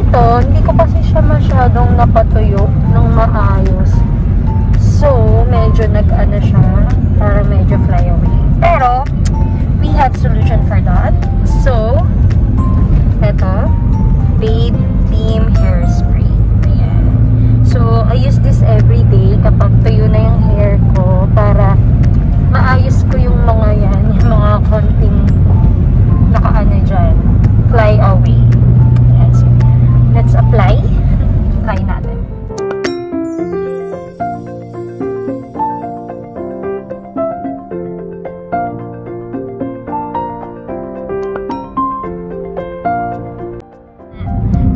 ito, hindi ko kasi siya masyadong napatuyo ng maayos. So, medyo nag-ano siya, para medyo fly away. Pero, we have solution for that. So, ito, Babe Beam Hairspray. Ayan. So, I use this every day kapag tuyo na yung hair ko para maayos ko yung mga yan, yung mga konting nakaano dyan, fly away. Ayan. So, let's apply. Try natin.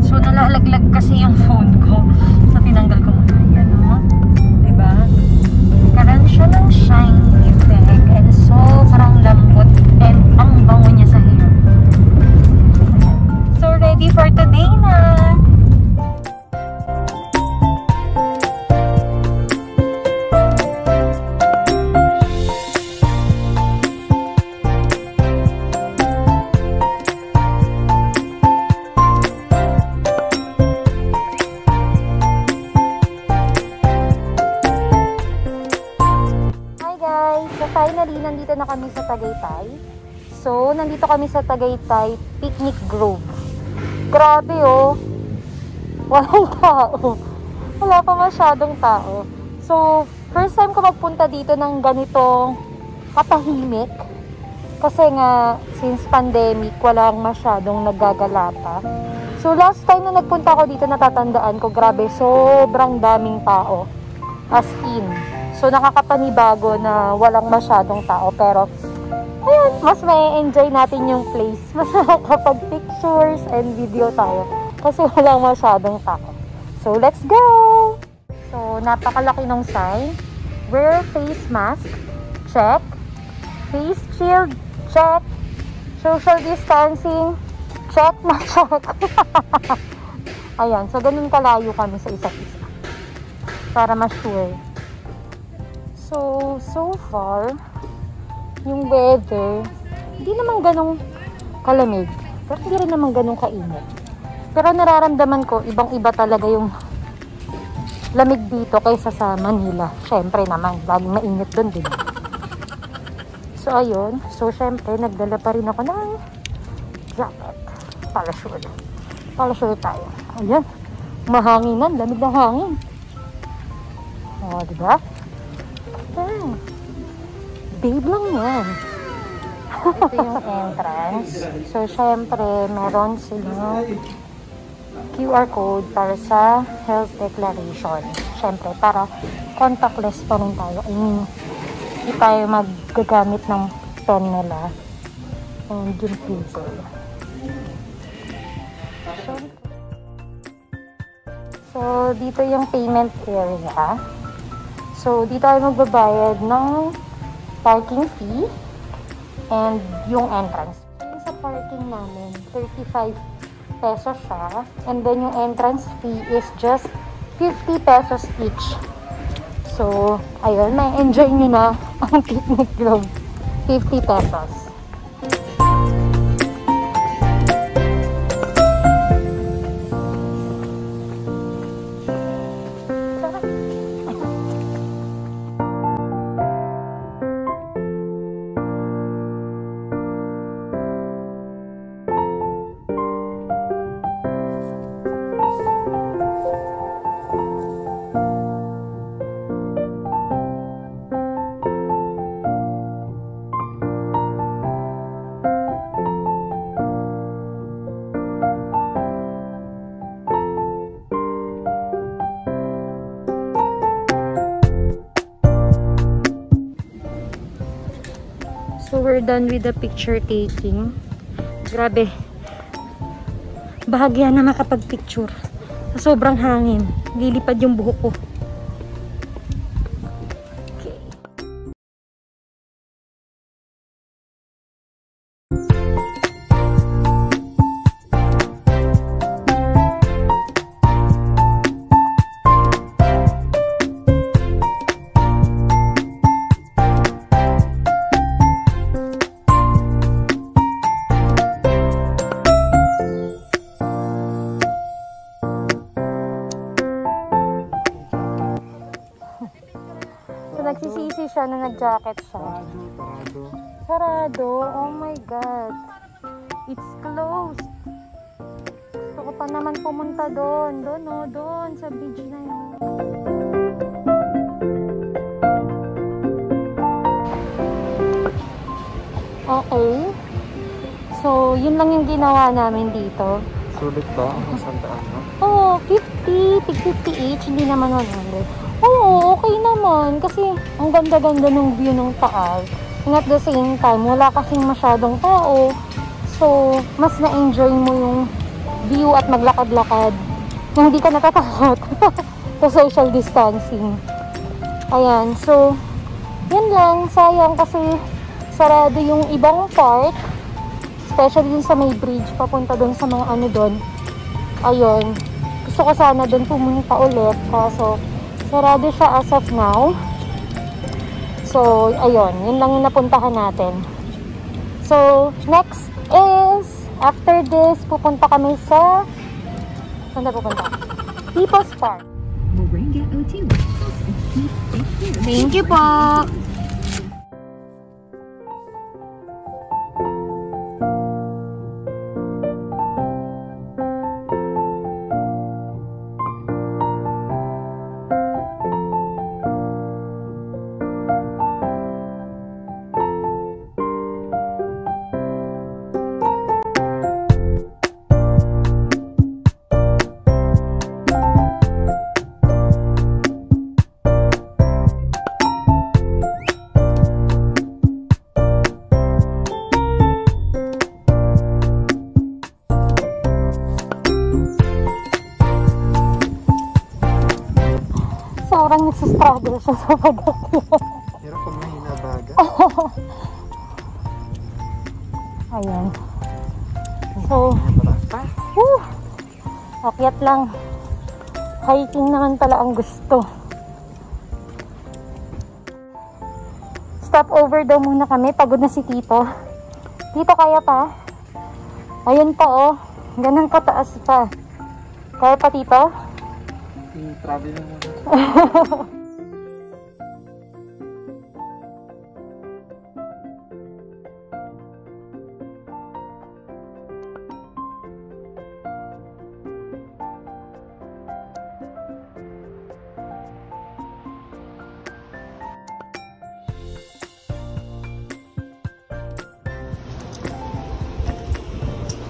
So, nalalaglag kasi yung phone ko. So, tinanggal ko muna. Ayan, no? Diba? Karan siya ng shiny effect. And sobrang lambot. And ang bango niya sa hair. So, ready for today na! Finally, nandito na kami sa Tagaytay. So, nandito kami sa Tagaytay Picnic Grove. Grabe oh. Walang tao. Wala pa masyadong tao. So, first time ko magpunta dito ng ganitong katahimik. Kasi nga, since pandemic, walang masyadong nagagalata. So, last time na nagpunta ko dito, natatandaan ko, grabe, sobrang daming tao. As in. So, nakakapanibago na walang masyadong tao. Pero, ayun, mas may enjoy natin yung place. Mas nakakapag-pictures and video tayo. Kasi walang masyadong tao. So, let's go! So, napakalaki ng sign. Wear face mask. Check. Face shield. Check. Social distancing. Check na check. Ayan, so ganun kalayo kami sa isa't isa. Para ma-sure. So far, yung weather, hindi naman ganong kalamig. Pero hindi rin naman ganong kainit. Pero nararamdaman ko, ibang-iba talaga yung lamig dito kaysa sa Manila. Syempre naman, laging mainit doon, diba? So, ayun. So, syempre, nagdala pa rin ako ng jacket. Parasure. Parasure tayo. Ayan. Mahanginan. Lamig na hangin. O, diba? Babe lang yan. Ito yung entrance. So, syempre, meron silang QR code para sa health declaration. Syempre, para contactless pa rin tayo. I mean, hindi tayo magagamit ng pen nila. And yung paper. So, dito yung payment area. So, dito tayo magbabayad ng parking fee and yung entrance. Yung sa parking namin, 35 pesos siya. And then yung entrance fee is just 50 pesos each. So, ayun, may enjoy nyo na ang Picnic Grove. 50 pesos. So, we're done with the picture taking. Grabe. Bahagya na makapag-picture. Sa sobrang hangin. Lilipad yung buhok ko. siya na nag-jacket siya. Sarado. Sarado. Oh my God. It's closed. Gusto ko pa naman pumunta doon. Doon, oh, doon. Sa bridge na yun. Okay. So, yun lang yung ginawa namin dito. Sulit ba? Ang sandaan, no? Oo, 50. Tig 50 each. Hindi naman 100. Oo, okay naman. Kasi, ang ganda-ganda ng view ng taal. And at the same time, wala kasing masyadong tao. So, mas na-enjoy mo yung view at maglakad-lakad. Na hindi ka natatakot sa social distancing. Ayan. So, yun lang. Sayang kasi sarado yung ibang part. Especially dun sa may bridge. Papunta dun sa mga ano dun. Ayun. Gusto ko sana dun pumunta ulit. Kaso, sarado siya as of now. So, ayun. Yun lang yung napuntahan natin. So, next is, after this, pupunta kami sa, saan na pupunta? People's Park. Moringa O2. Thank you po! Sobrang nagsistruggle siya sa pag-akyat. Hirap pag mahina baga. Ayan. So, akyat lang. Hiking naman pala ang gusto. Stop over daw muna kami. Pagod na si Tito. Tito, kaya pa? Ayun pa, oh. Ganang kataas pa. Kaya pa, Tito? I-travel na muna.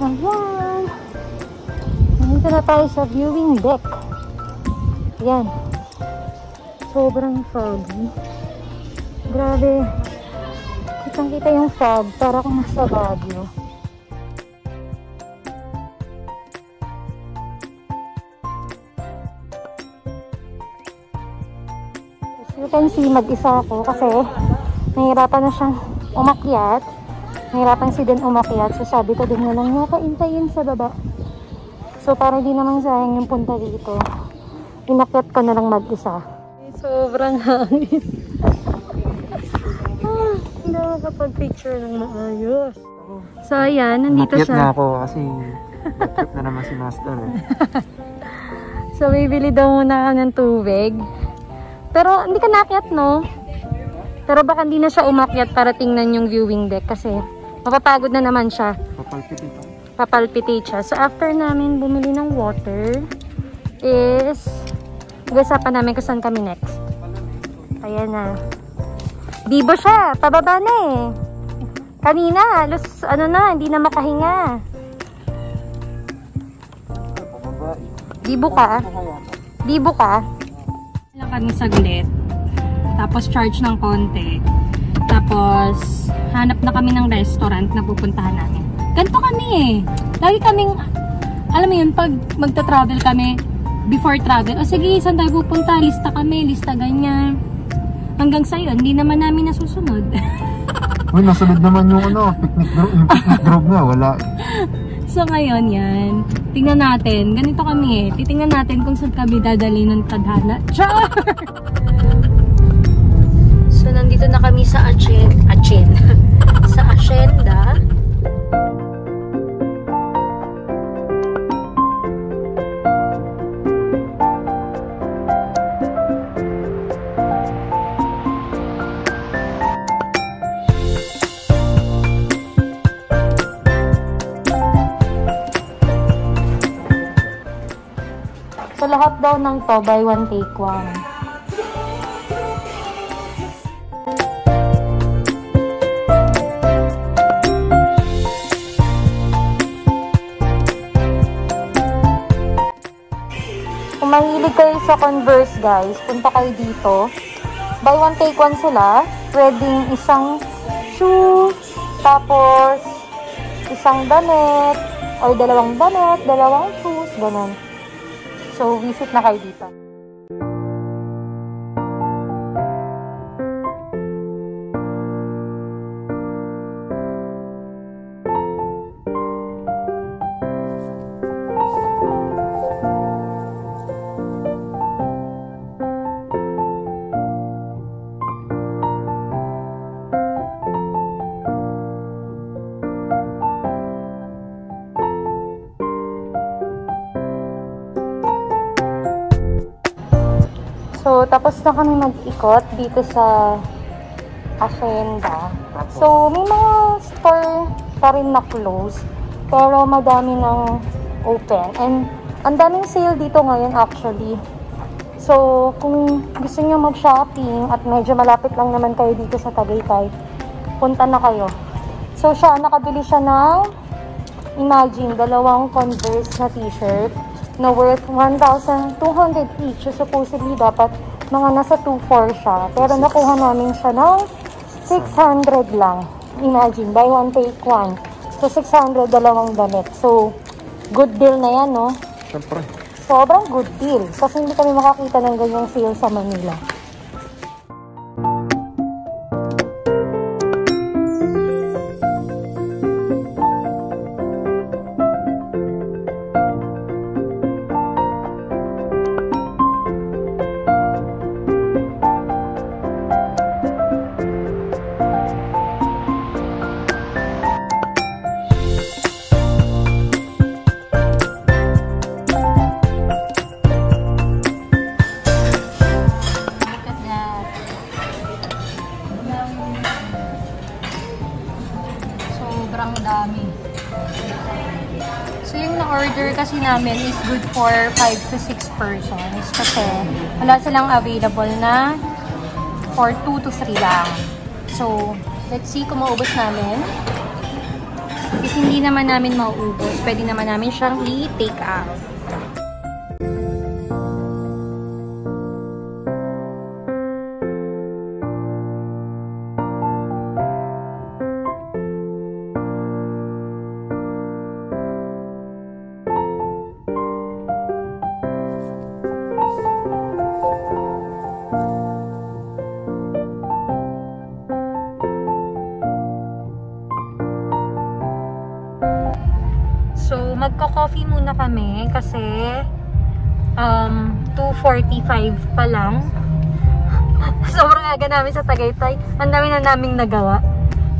Ayan. Nandito na tayo sa viewing deck. Ayan. Sobrang foggy. Grabe. Kitang-kita yung fog. Para kung nasa Baguio. As you can see, mag-isa ako kasi nahihirapan na siyang umakyat. Nahirapan si din umakyat. So sabi ko din na lang niya paintayin sa baba. So para di naman sayang yung punta dito. Inakyat ko na lang mag-isa. Sobrang hangin. Hindi ako kapag-picture ng maayos. So ayan, nandito Nakyat siya. na ako kasi trip na naman si Master eh. So bibili daw muna ako ng tubig. Pero hindi ka nakyat, no? Pero baka hindi na siya umakyat para tingnan yung viewing deck kasi mapapagod na naman siya. Papalpitin. Papalpitate siya. So after namin bumili ng water is mag-usapan namin kung saan kami next. Ayan na. Bibo siya. Pababa na eh. Kanina, halos ano na, hindi na makahinga. Bibo ka? Bibo ka? Lang kami saglit. Tapos charge ng konti. Tapos hanap na kami ng restaurant na pupuntahan namin. Ganito kami eh. Lagi kaming, alam mo yun, pag magta-travel kami, before travel, o sige, saan tayo pupunta? Lista kami, lista ganyan. Hanggang sa yun, hindi naman namin nasusunod. Uy, nasunod naman yung ano, picnic group nga, wala. So ngayon yan, tingnan natin, ganito kami eh. Titingnan natin kung saan kami dadali ng tadhana. Char! So nandito na kami sa sa Hacienda. So, lahat daw ng to, buy one, take one. Kung mahilig kayo sa Converse, guys, punta kayo dito. Buy one, take one sila. Pwedeng isang shoe, tapos isang damit, or dalawang damit, dalawang shoes, ganun. So, visit na kayo dito. So, tapos na kami mag-ikot dito sa Hacienda. So, may mga store pa rin na close, pero madami ng open. And, ang daming sale dito ngayon actually. So, kung gusto niyo mag-shopping at medyo malapit lang naman kayo dito sa Tagaytay, punta na kayo. So, nakabili siya ng, imagine, dalawang Converse na t-shirt na worth 1,200 each. So, supposedly, dapat mga nasa 2,400 siya. Pero nakuha namin siya ng 600 lang. Imagine, buy one, take one. So, 600, dalawang damit. So, good deal na yan, no? Siyempre. Sobrang good deal. Kasi hindi kami makakita ng ganyang sale sa Manila. Sobrang dami. So, yung na-order kasi namin is good for 5 to 6 persons. Kasi, wala silang available na for 2 to 3 lang. So, let's see kung maubos namin. If hindi naman namin mauubos, pwede naman namin siyang i-take out. So, magko-coffee muna kami kasi 2:45 pa lang. Sobrang aga namin sa Tagaytay. Ang dami na naming nagawa.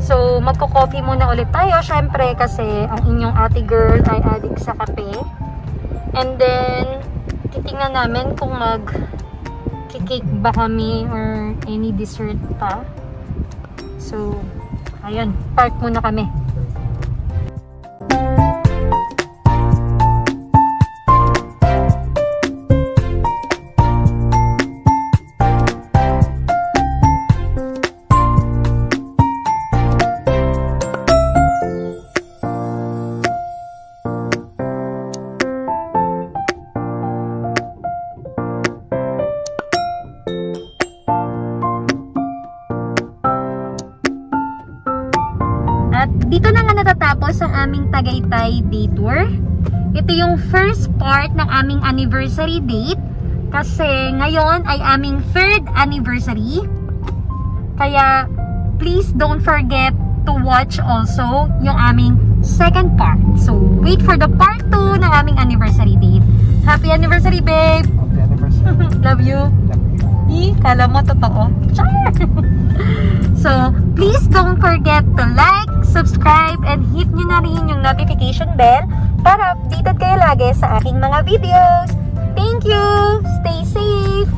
So, magko-coffee muna ulit tayo. Syempre, kasi ang inyong ate girl ay addict sa kape. And then, titingnan namin kung mag-cake ba kami or any dessert pa. So, ayun. Park muna kami. At dito na nga natatapos ang aming Tagaytay day tour. Ito yung first part ng aming anniversary date. Kasi ngayon ay aming 3rd anniversary. Kaya please don't forget to watch also yung aming second part. So wait for the part 2 ng aming anniversary date. Happy anniversary, babe! Happy anniversary. Love you! Kala mo totoo. Char! So, please don't forget to like, subscribe, and hit nyo na rin yung notification bell para updated kayo lagi sa aking mga videos. Thank you! Stay safe!